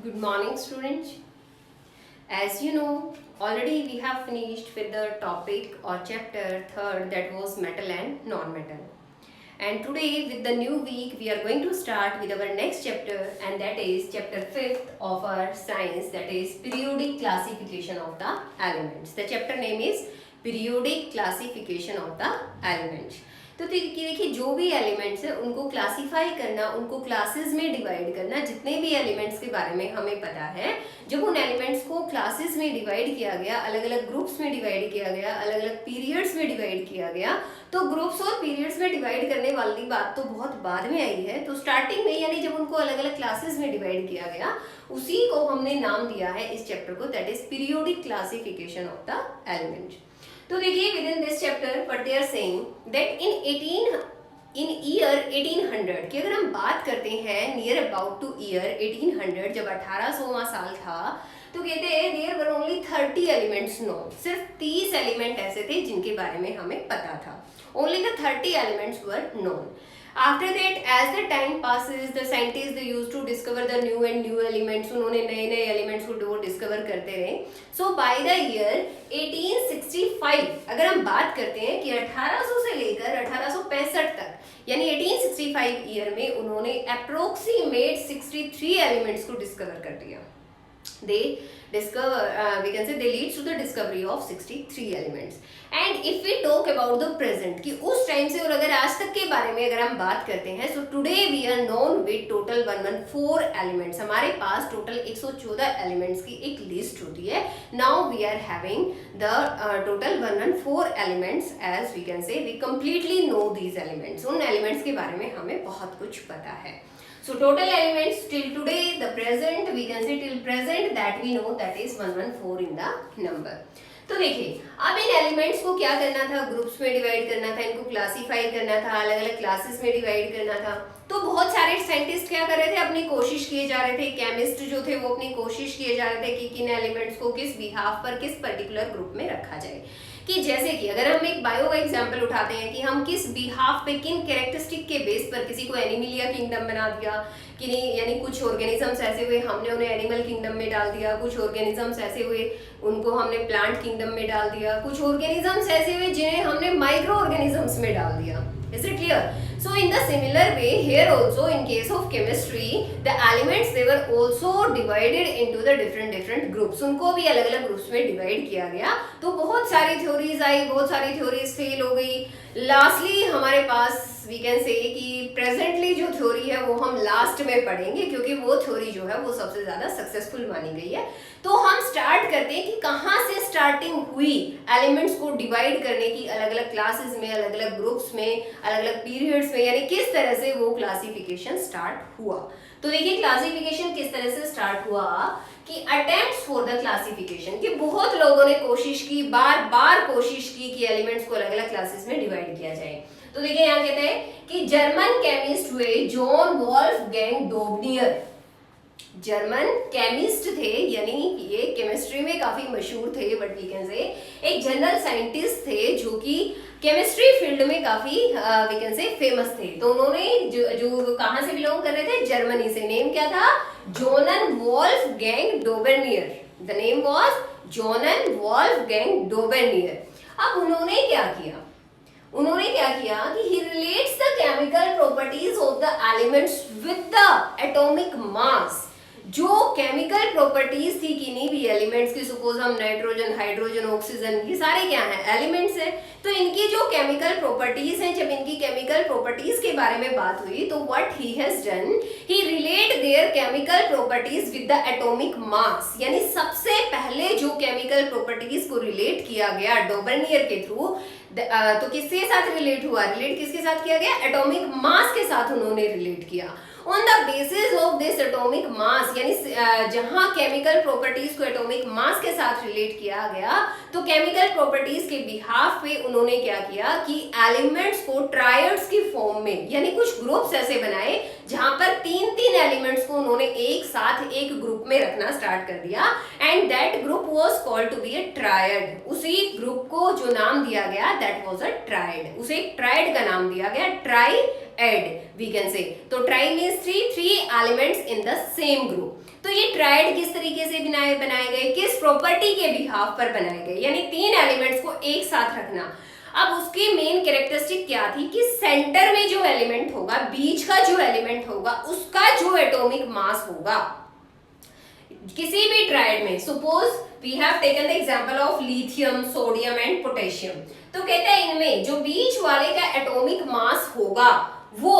Good morning, students. As you know, already we have finished with the topic or chapter third, that was metal and non-metal. And today with the new week, we are going to start with our next chapter, and that is chapter 5th of our science, that is periodic classification of the elements. The chapter name is periodic classification of the elements. तो देखिए जो भी elements है उनको classify करना, उनको classes में divide करना, जितने भी एलिमेंट्स के बारे में हमें पता है, जब उन एलिमेंट्स को क्लासेस में डिवाइड किया गया, अलग अलग ग्रुप्स में डिवाइड किया गया, अलग अलग पीरियड्स में डिवाइड किया गया, तो ग्रुप्स और पीरियड्स में डिवाइड करने वाली बात तो बहुत बाद में आई है। तो स्टार्टिंग में यानी जब उनको अलग अलग क्लासेस में डिवाइड किया गया, उसी को हमने नाम दिया है इस चैप्टर को, that is periodic classification of the element. तो देखिए with in this chapter what they are saying that in year 1800 की अगर हम बात करते हैं नियर अबाउट टू ईयर 1800, जब 1800वां साल था, तो कहते हैं there were only 30 elements known. सिर्फ 30 एलिमेंट ऐसे थे जिनके बारे में हमें पता था। Only the 30 elements were known. After that, as the time passes, the scientists they used to discover the new elements. उन्होंने नए नए एलिमेंट्स को डिस्कवर करते रहे। So by the year 1865, अगर हम बात करते हैं कि 1800 से लेकर 1865 तक यानी 1865 ईयर में उन्होंने अप्रोक्सीमेट 63 एलिमेंट्स को डिस्कवर कर दिया। They discover we can say they leads to the discovery of 63 elements. And if we talk about the present कि उस टाइम से और अगर आज तक के बारे में अगर हम बात करते हैं, so today we are known with total 114 elements. हमारे पास टोटल 114 एलिमेंट्स की एक लिस्ट होती है। Now we are having the total 114 elements, as we can say we completely know these elements. उन एलिमेंट्स के बारे में हमें बहुत कुछ पता है। So total elements till today, the present, we can say till present that we know that is 114 in the number. तो देखिए अब इन एलिमेंट्स को क्या करना था, ग्रुप्स में डिवाइड करना था, इनको क्लासीफाई करना था, अलग अलग क्लासेस में डिवाइड करना था। तो बहुत सारे साइंटिस्ट क्या कर रहे थे, अपनी कोशिश किए जा रहे थे, केमिस्ट जो थे वो अपनी कोशिश किए जा रहे थे कि किन एलिमेंट्स को किस बिहाफ पर किस पर्टिकुलर ग्रुप में रखा जाए। कि जैसे कि अगर हम एक बायो का एग्जाम्पल उठाते हैं कि हम किस बिहाफ पे किन कैरेक्टरिस्टिक के बेस पर किसी को एनिमलिया किंगडम बना दिया कि नहीं, यानी कुछ ऑर्गेनिजम्स ऐसे हुए हमने उन्हें एनिमल किंगडम में डाल दिया, कुछ ऑर्गेनिजम्स ऐसे हुए उनको हमने प्लांट किंगडम में डाल दिया, कुछ ऑर्गेनिजम्स ऐसे हुए जिन्हें हमने माइक्रो ऑर्गेनिजम्स में डाल दिया। Is it clear? So in the similar way here also in case of chemistry the elements they were also divided into the different groups. उनको भी अलग अलग ग्रुप्स में डिवाइड किया गया। तो बहुत सारी थ्योरीज आई, बहुत सारी थ्योरीज फेल हो गई। लास्टली हमारे पास वी कैन से कि प्रेजेंटली जो थ्योरी है वो हम लास्ट में पढ़ेंगे, क्योंकि वो थ्योरी जो है वो सबसे ज्यादा सक्सेसफुल मानी गई है। तो हम स्टार्ट करते हैं कि कहाँ से स्टार्टिंग हुई एलिमेंट्स को डिवाइड करने की, अलग अलग क्लासेस में, अलग अलग ग्रुप्स में, अलग अलग पीरियड्स में, यानी किस तरह से वो क्लासिफिकेशन स्टार्ट हुआ। तो देखिए क्लासिफिकेशन किस तरह से स्टार्ट हुआ कि अटेम्प्ट्स फॉर द क्लासिफिकेशन, कि बहुत लोगों ने कोशिश की, बार बार कोशिश की कि एलिमेंट्स को अलग अलग क्लासेस में डिवाइड किया जाए। तो देखिए यहाँ कहते हैं कि जर्मन केमिस्ट हुए जॉन वॉल्फगैंग डोबनियर, जर्मन केमिस्ट थे, यानी ये केमिस्ट्री में काफी मशहूर थे, बट वी कैन से एक जनरल साइंटिस्ट थे जो कि केमिस्ट्री फील्ड में काफी वी कैन से फेमस थे। तो उन्होंने जो कहाँ से बिलोंग कर रहे थे, जर्मनी से। नेम क्या था, Johann Wolfgang Dobereiner. The name was Johann Wolfgang Dobereiner. अब उन्होंने क्या किया कि he relates the chemical properties of the elements with the atomic mass। जो केमिकल प्रॉपर्टीज थी किन्हीं भी एलिमेंट्स की, सपोज हम नाइट्रोजन, हाइड्रोजन, ऑक्सीजन, ये सारे क्या हैं, एलिमेंट्स हैं। तो इनकी जो केमिकल प्रॉपर्टीज हैं, जब इनकी केमिकल प्रॉपर्टीज के बारे में बात हुई तो what he has done, he relate there chemical properties with the atomic मास। यानी सबसे पहले जो केमिकल प्रॉपर्टीज को रिलेट किया गया डोबनियर के थ्रू, तो किसके साथ रिलेट हुआ, रिलेट किसके साथ किया गया, एटॉमिक मास के साथ उन्होंने रिलेट किया। On the basis of this atomic mass, यानी जहां केमिकल प्रॉपर्टीज को एटॉमिक मास के साथ रिलेट किया गया, तो केमिकल प्रॉपर्टीज के बिहाफ पे उन्होंने क्या किया कि एलिमेंट्स को ट्रायड्स की फॉर्म में, यानी कुछ ग्रुप्स ऐसे बनाए जहां पर तीन तीन एलिमेंट्स को उन्होंने एक साथ एक ग्रुप में रखना स्टार्ट कर दिया, and that group was called to be a triad. उसी ग्रुप को जो नाम दिया गया दैट वाज अ ट्रायड, उसे ट्रायड का नाम दिया गया, try add we can say. तो triad means three elements in the same group. तो ये ट्राइड किस तरीके से बनाए गए, किस प्रॉपर्टी के बिहाफ पर बनाए गए, यानी 3 एलिमेंट्स को एक साथ रखना। अब उसकी मेन कैरेक्टरिस्टिक क्या थी कि सेंटर में जो एलिमेंट होगा, बीच का जो एलिमेंट होगा, उसका जो एटॉमिक मास होगा किसी भी ट्राइड में, suppose we have taken the example of lithium, sodium and potassium, तो कहते हैं इनमें जो बीच वाले का एटॉमिक मास होगा वो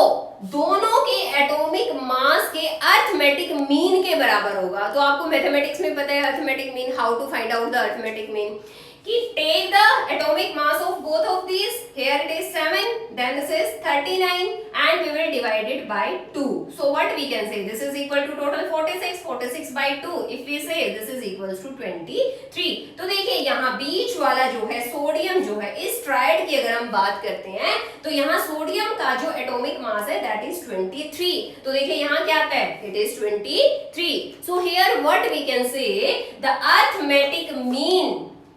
दोनों के एटॉमिक मास के अरिथमेटिक मीन के बराबर होगा। तो आपको मैथमेटिक्स में पता है arithmetic mean, how to find out the arithmetic mean, कि take the atomic mass of both of these, here it is 7, then this is 39 and we will divide it by 2. So what we can say, this is equal to total 46, 46 by 2, if we say this is equals to 23. तो देखिए यहाँ बीच वाला जो है sodium जो है, इस tried की अगर हम बात करते हैं तो यहाँ सोडियम का जो एटॉमिक मास है that is 23. तो देखिए यहाँ क्या आता है, it is 23. So here what we can say, the arithmetic mean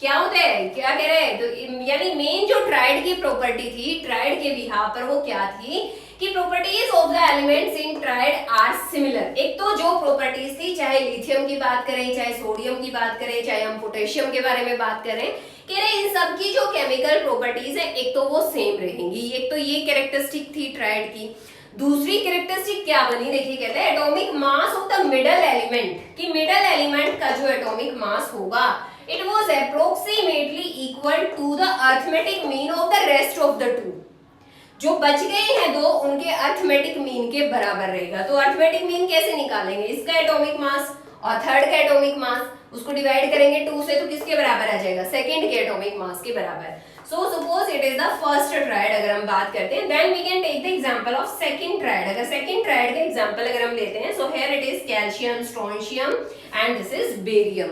क्या होता है, क्या कह रहे हैं, तो यानी मेन जो ट्राइड की प्रॉपर्टी थी, ट्राइड के बिहाफ पर वो क्या थी कि properties of the elements in triad are similar. एक तो जो प्रॉपर्टीज थी, चाहे लिथियम की बात करें, चाहे सोडियम की बात करें, चाहे हम पोटेशियम के बारे में बात करें, कह रहे इन सब की जो केमिकल प्रॉपर्टीज है एक तो वो सेम रहेंगी। एक तो ये कैरेक्टरिस्टिक थी ट्राइड की। दूसरी कैरेक्टरिस्टिक क्या बनी, देखिए कहते हैं atomic mass of the middle element, कि मिडल एलिमेंट का जो एटॉमिक मास होगा it was approximately equal to the arithmetic mean of the rest of the two. जो बच गए हैं दो, उनके अरिथमेटिक मीन के बराबर रहेगा। तो अरिथमेटिक मीन कैसे निकालेंगे, इसका एटॉमिक मास और थर्ड का एटॉमिक मास, उसको डिवाइड करेंगे 2 से तो किसके बराबर आ जाएगा, सेकंड के एटॉमिक मास के बराबर। So suppose it is the first triad अगर हम बात करते हैं, then we can take the example of second triad. अगर सेकंड ट्राइड का एग्जांपल अगर हम लेते हैं, so here it is calcium, strontium and this is barium.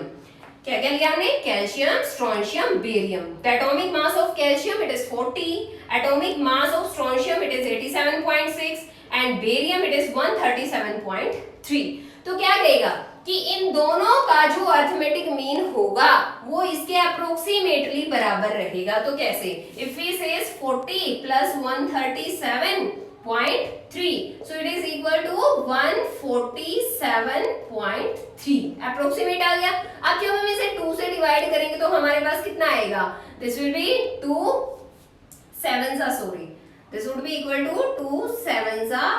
क्या क्या लिया हमने, calcium, strontium, barium. The atomic mass of calcium it is 40, atomic mass of strontium it is 87.6 and barium it is 137.3। तो क्या कहेगा कि इन दोनों का जो अरिथमेटिक मीन होगा वो इसके अप्रोक्सीमेटली बराबर रहेगा। तो कैसे, if we say 40 plus 137.3, so it is equal to 147.3, approximate आ गया। अब जब हम इसे 2 से डिवाइड करेंगे तो हमारे पास कितना आएगा, this will be 2 7s are sorry, this would be equal to 2 7s are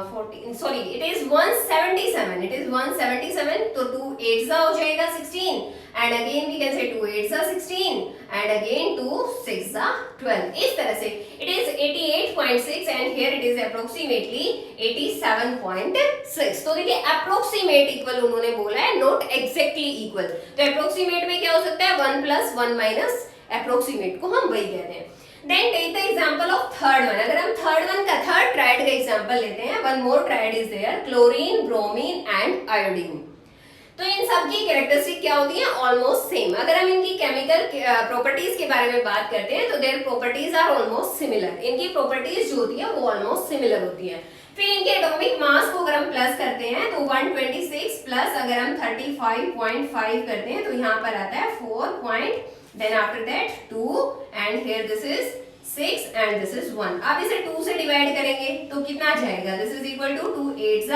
14, sorry it is 177, it is 177, तो 2 8s हो जाएगा 16 and again we can say 2 8s are 16 and again 2 6s are 12. इस तरह से it is 88.6 and here it is approximately 87.6. तो देखिए approximate equal उन्होंने बोला है, not exactly equal। तो approximate में क्या हो सकता है, 1 plus 1 minus approximate को हम वही कहते हैं। Then take the example of third one। अगर हम थर्ड ट्राइड का एग्जांपल लेते हैं, one more triad is there, chlorine, bromine and iodine। तो इन सब की कैरेक्टरिस्टिक क्या होती है, ऑलमोस्ट सेम। अगर हम इनकी केमिकल प्रॉपर्टीज के बारे में बात करते हैं तो their properties are almost similar. इनकी प्रॉपर्टीज जो होती है वो ऑलमोस्ट सिमिलर होती है। फिर इनके एटॉमिक मास को अगर हम प्लस करते हैं तो 126 प्लस अगर हम 35.5 करते हैं तो यहाँ पर आता है 4. Then after that 2 and here this is 6 and this is 1। अब इसे 2 से डिवाइड करेंगे तो कितना जाएगा, this is equal to 2 8s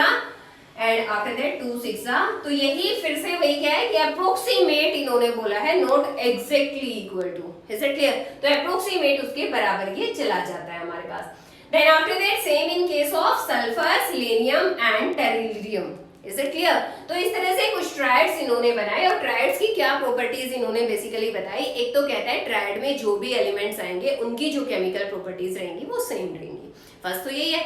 and after that 2 6s। तो यही फिर से वही क्या है कि अप्रोक्सीमेट इन्होंने बोला है, not exactly equal to, is it clear. तो अप्रोक्सीमेट उसके बराबर ये चला जाता है हमारे पास। Then after that same in case of sulfur, selenium and tellurium, is it clear. तो इस तरह से कुछ ट्राइड्स इन्होंने बनाए और ट्राइड्स की क्या प्रॉपर्टीज इन्होंने बेसिकली बताई। एक तो कहता है ट्राइड में जो भी एलिमेंट्स आएंगे उनकी जो केमिकल प्रॉपर्टीज रहेंगी वो सेम रहेंगी। फर्स्ट तो यही है।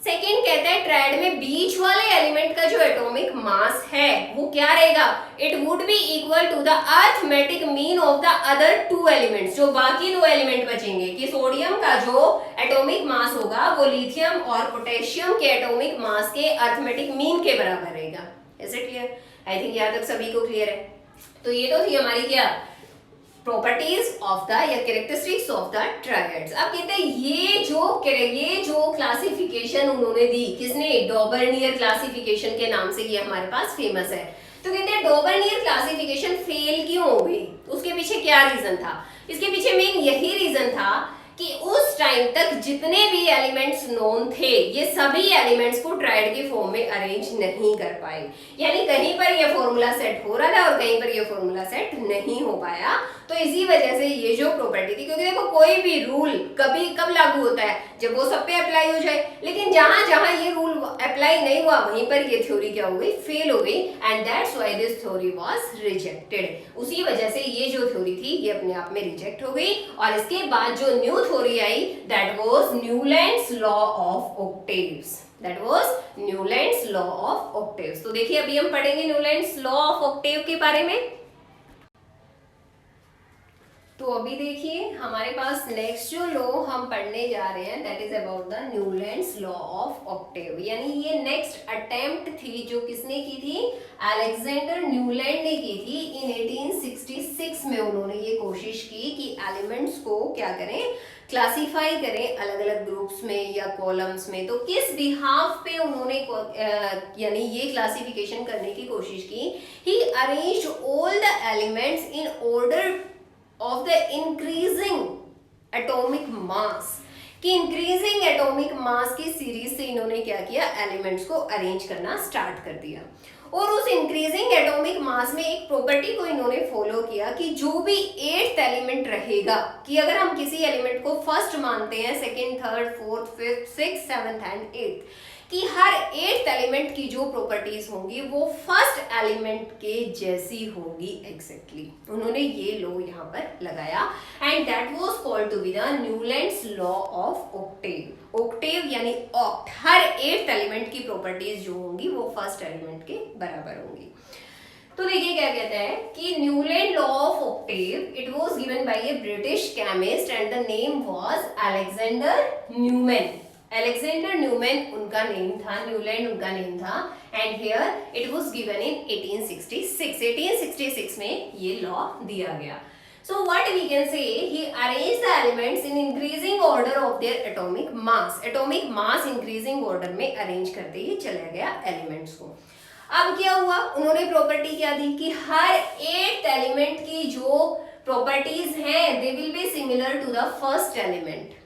सेकेंड कहता है ट्राइड में बीच वाले एलिमेंट का जो एटॉमिक मास है वो क्या रहेगा, it would be equal to the arithmetic mean of the other 2 elements. जो बाकी 2 एलिमेंट बचेंगे कि सोडियम का जो एटॉमिक मास होगा वो लिथियम और पोटेशियम के एटॉमिक मास के अरिथमेटिक मीन के बराबर रहेगा। Is it clear, I think यहाँ तक सभी को क्लियर है। तो ये तो थी हमारी क्या प्रॉपर्टीज ऑफ द या कैरेक्टरिस्टिक्स ऑफ द ट्रायड्स। अब कहते हैं ये जो क्लासिफिकेशन उन्होंने दी, किसने, डॉबर्नियर क्लासिफिकेशन के नाम से ये हमारे पास फेमस है। तो कहते हैं डॉबर्नियर क्लासिफिकेशन फेल क्यों हो गई, उसके पीछे क्या रीजन था। इसके पीछे मेन यही रीजन था कि उस टाइम तक जितने भी एलिमेंट्स नोन थे ये सभी एलिमेंट्स को ट्रायड के फॉर्म में अरेंज नहीं कर पाए, यानी कहीं पर ये फॉर्मूला सेट हो रहा था और कहीं पर ये फॉर्मूला सेट नहीं हो पाया। तो इसी वजह से ये जो प्रॉपर्टी थी, क्योंकि देखो कोई भी रूल कभी कब लागू होता है, जब वो सब पे अप्लाई हो जाए, लेकिन जहां जहां ये रूल अप्लाई नहीं हुआ वहीं पर ये थ्योरी क्या हो गई, फेल हो गई, and that's why this theory was rejected. उसी वजह से ये जो थ्योरी थी ये अपने आप में रिजेक्ट हो गई, और इसके बाद जो new theory I that was Newlands law of octaves, that was Newlands law of octaves. तो देखिए अभी हम पढ़ेंगे न्यूलैंड्स लॉ ऑफ ऑक्टेव के बारे में। तो अभी देखिए हमारे पास नेक्स्ट जो लॉ हम पढ़ने जा रहे हैं that is about the Newlands law of Octave, यानी ये नेक्स्ट अटेम्प्ट थी जो किसने की थी, अलेक्जेंडर न्यूलैंड ने की थी। इन 1866 में उन्होंने ये कोशिश की कि एलिमेंट्स को क्या करें, क्लासिफाई करें अलग अलग ग्रुप्स में या कॉलम्स में। तो किस बिहाफ पे उन्होंने यानी ये क्लासिफिकेशन करने की कोशिश की, he arranged all the elements in order of the increasing atomic mass, कि इंक्रीजिंग एटॉमिक मास की सीरीज से इन्होंने क्या किया, एलिमेंट्स को अरेंज करना स्टार्ट कर दिया। और उस इंक्रीजिंग एटॉमिक मास में एक प्रॉपर्टी को इन्होंने फॉलो किया कि जो भी 8th एलिमेंट रहेगा, कि अगर हम किसी एलिमेंट को फर्स्ट मानते हैं, second, third, fourth, fifth, six, seventh and 8th, कि हर 8th एलिमेंट की जो प्रॉपर्टीज होंगी वो फर्स्ट एलिमेंट के जैसी होगी एग्जैक्टली। उन्होंने ये लॉ यहाँ पर लगाया and that was called to be the Newlands law of octave. Octave यानी ऑक्ट, हर 8th एलिमेंट की प्रॉपर्टीज जो होंगी वो फर्स्ट एलिमेंट के बराबर होंगी। तो देखिए क्या कहता है कि Newland law of octave, it was given by a British chemist and the name was Alexander Newman. Alexander Newman उनका नेम था, न्यूलैंड उनका नेम था, and here it was given in 1866। 1866 में ये लॉ दिया गया। So what we can say, he arranged the elements in increasing order of their atomic mass. Atomic mass increasing order में arrange करते ही चला गया एलिमेंट्स को। अब क्या हुआ, उन्होंने प्रॉपर्टी क्या दी कि हर 8th एलिमेंट की जो प्रॉपर्टीज हैं they will be similar to the first element.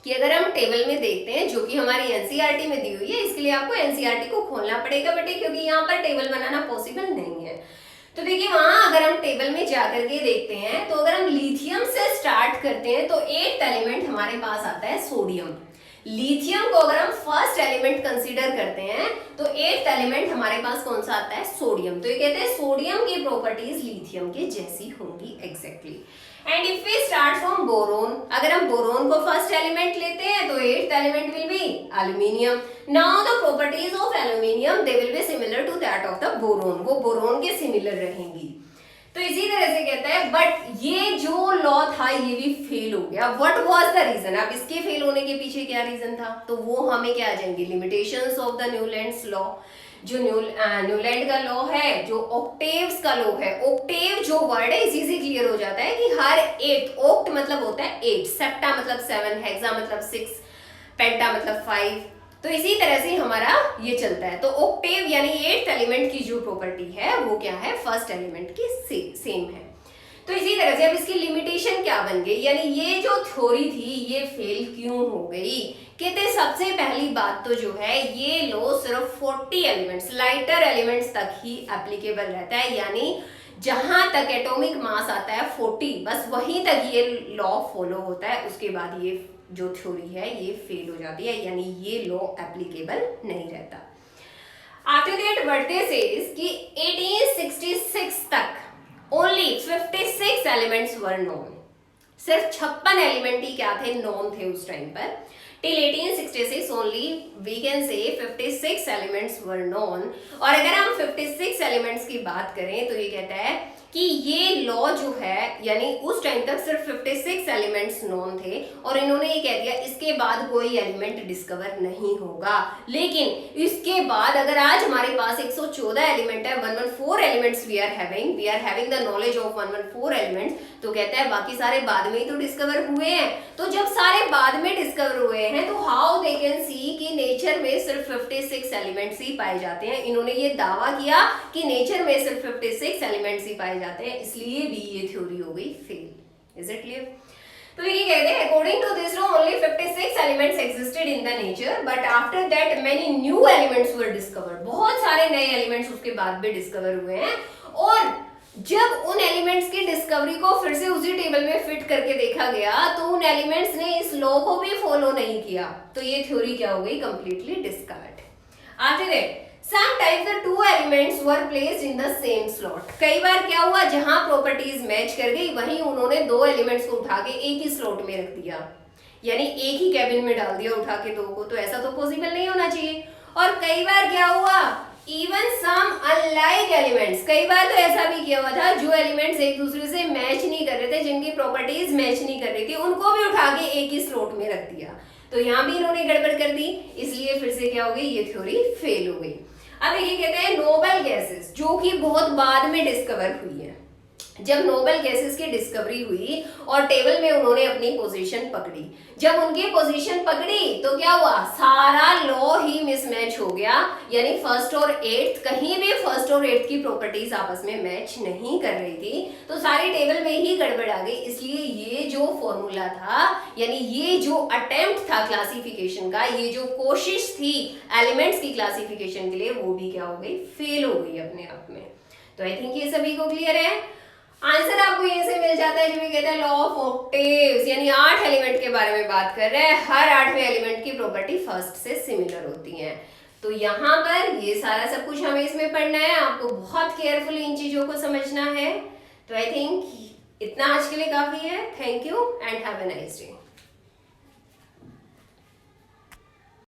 कि अगर हम टेबल में देखते हैं जो कि हमारी एनसीईआरटी में दी हुई है, इसके लिए आपको एनसीईआरटी को खोलना पड़ेगा बेटे, क्योंकि यहाँ पर टेबल बनाना पॉसिबल नहीं है। तो देखिए वहां अगर हम टेबल में जाकर के देखते हैं तो अगर हम लिथियम से स्टार्ट करते हैं तो 8th एलिमेंट हमारे पास आता है सोडियम। लिथियम को अगर हम फर्स्ट एलिमेंट कंसीडर करते हैं तो 8th एलिमेंट हमारे पास कौन सा आता है, सोडियम। तो ये कहते हैं सोडियम की प्रॉपर्टीज लिथियम के जैसी होंगी exactly. And if we start from boron, अगर हम बोरोन को फर्स्ट एलिमेंट लेते हैं तो 8th element will be aluminium. Now the properties of aluminium they will be similar to that of the boron, वो बोरोन के सिमिलर रहेंगी। तो इसी तरह से कहता है, बट ये जो लॉ था ये भी फेल हो गया। व्हाट वाज द रीजन, अब इसके फेल होने के पीछे क्या रीजन था, तो वो हमें क्या आ जाएंगे, limitations of the Newlands law. जो न्यूलैंड का लॉ है, जो ऑक्टेव्स का लॉ है, ऑक्टेव जो वर्ड है इसी से क्लियर हो जाता है कि हर 8, ऑक्ट मतलब होता है 8, सेप्टा मतलब 7, हेक्सा मतलब 6, पेंटा मतलब 5। तो इसी तरह से हमारा ये चलता है। तो ऑक्टेव यानी 8th एलिमेंट की जो प्रॉपर्टी है वो क्या है, फर्स्ट एलिमेंट की सेम है। तो इसी तरह से अब इसकी लिमिटेशन क्या बन गई, यानी ये जो थ्योरी थी ये फेल क्यों हो गई। कहते सबसे पहली बात तो जो है ये लॉ सिर्फ 40 एलिमेंट्स, लाइटर एलिमेंट्स तक ही एप्लीकेबल रहता है, यानी जहां तक एटॉमिक मास आता है 40, बस वहीं तक ये लॉ फॉलो होता है। उसके बाद ये जो थ्योरी है ये फेल हो जाती है, यानी ये लॉ एप्लीकेबल नहीं रहता। आफ्टर दैट बढ़ते से कि 1866 तक ओनली 56 एलिमेंट्स वर नोन। सिर्फ 56 एलिमेंट ही क्या थे, नोन थे उस टाइम पर। Till 1866 only we can say 56 elements were known। और अगर हम 56 एलिमेंट्स की बात करें तो ये कहता है कि ये लॉ जो है, यानी उस टाइम तक सिर्फ 56 एलिमेंट्स नोन थे और इन्होंने ये कह दिया इसके बाद कोई एलिमेंट डिस्कवर नहीं होगा। लेकिन इसके बाद अगर आज हमारे पास 114 एलिमेंट है, 114 elements we are having the knowledge of 114 elements, तो कहता है बाकी सारे बाद में ही तो डिस्कवर हुए हैं। तो जब सारे बाद में डिस्कवर हुए हैं तो हाउ दे कैन सी कि नेचर में सिर्फ 56 एलिमेंट्स ही पाए जाते हैं। इन्होंने ये दावा किया कि नेचर में सिर्फ 56 एलिमेंट्स ही पाए जाते हैं, इसलिए भी ये थ्योरी हो गई फेल। Is it clear? तो ये कहते हैं according to this law only 56 elements existed in the nature but after that many new elements were discovered. बहुत सारे नए एलिमेंट्स उसके बाद भी डिस्कवर हुए हैं और जब उन एलिमेंट्स की डिस्कवरी को फिर से उसी टेबल में फिट करके देखा गया तो उन एलिमेंट्स ने इस लॉ को भी फॉलो नहीं किया, तो ये थ्योरी क्या हो गई, completely discard. After that sometimes the two elements were placed in the same slot। कई बार क्या हुआ, जहां प्रॉपर्टीज मैच कर गई वहीं उन्होंने दो एलिमेंट्स को उठा के एक ही स्लॉट में रख दिया, यानी एक ही कैबिन में डाल दिया उठा के दो को, तो ऐसा तो पॉसिबल नहीं होना चाहिए। और कई बार क्या हुआ, इवन सम अनलाइक एलिमेंट्स, कई बार तो ऐसा भी किया हुआ था जो एलिमेंट्स एक दूसरे से मैच नहीं कर रहे थे, जिनकी प्रॉपर्टीज मैच नहीं कर रही थी, उनको भी उठा के एक ही स्लॉट में रख दिया, तो यहाँ भी इन्होंने गड़बड़ कर दी, इसलिए फिर से क्या हो गई, ये थ्योरी फेल हो गई। अब ये कहते हैं नोबल गैसेस, जो कि बहुत बाद में डिस्कवर हुई है। जब नोबल गैसेस की डिस्कवरी हुई और टेबल में उन्होंने अपनी पोजीशन पकड़ी, जब उनकी पोजीशन पकड़ी तो क्या हुआ, सारा लॉ ही मिसमैच हो गया, यानी फर्स्ट और एट्थ, कहीं भी फर्स्ट और एट्थ की प्रॉपर्टीज आपस में मैच नहीं कर रही थी, तो सारी टेबल में ही गड़बड़ आ गई। इसलिए ये जो फॉर्मूला था, यानी ये जो अटेम्प्ट था क्लासिफिकेशन का, ये जो कोशिश थी एलिमेंट्स की क्लासिफिकेशन के लिए, वो भी क्या हो गई, फेल हो गई अपने आप में। तो आई थिंक ये सभी को क्लियर है। आंसर आपको यहीं से मिल जाता है, जो कहते हैं लॉ ऑफ ऑक्टेव्स, यानी 8 एलिमेंट के बारे में बात कर रहे हैं, हर 8वें एलिमेंट की प्रॉपर्टी फर्स्ट से सिमिलर होती है। तो यहाँ पर ये सारा सब कुछ हमें इसमें पढ़ना है, आपको बहुत केयरफुली इन चीजों को समझना है। तो आई थिंक इतना आज के लिए काफी है। Thank you and have a nice day.